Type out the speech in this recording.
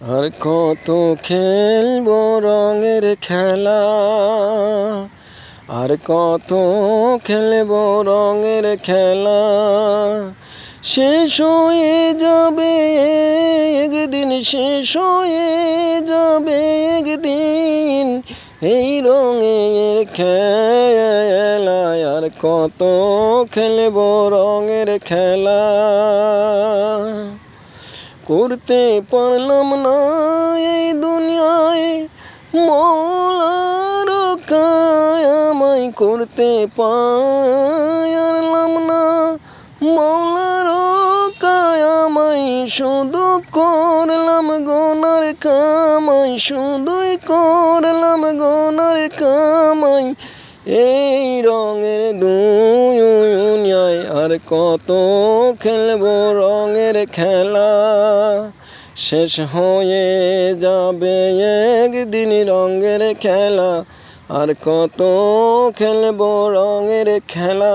আর কত খেলবো রঙের খেলা, আর কত খেলবো রঙের খেলা। শেষ হয়ে যাবে একদিন, শেষ হয়ে যাবে একদিন এই রঙের খেলা। আর কত খেলবো রঙের খেলা। করতে পারলাম না এই দুনিয়ায় মওলার কায়, আমায় করতে পারলাম না মওলার কায়। আমায় শুধু করলাম গুনার কামাই, শুধুই করলাম গুনার কামাই এই রঙের দুনিয়ায়। আর কত খেলবো রঙের খেলা, শেষ হয়ে যাবে একদিন রঙের খেলা। আর কত খেলবো রঙের খেলা।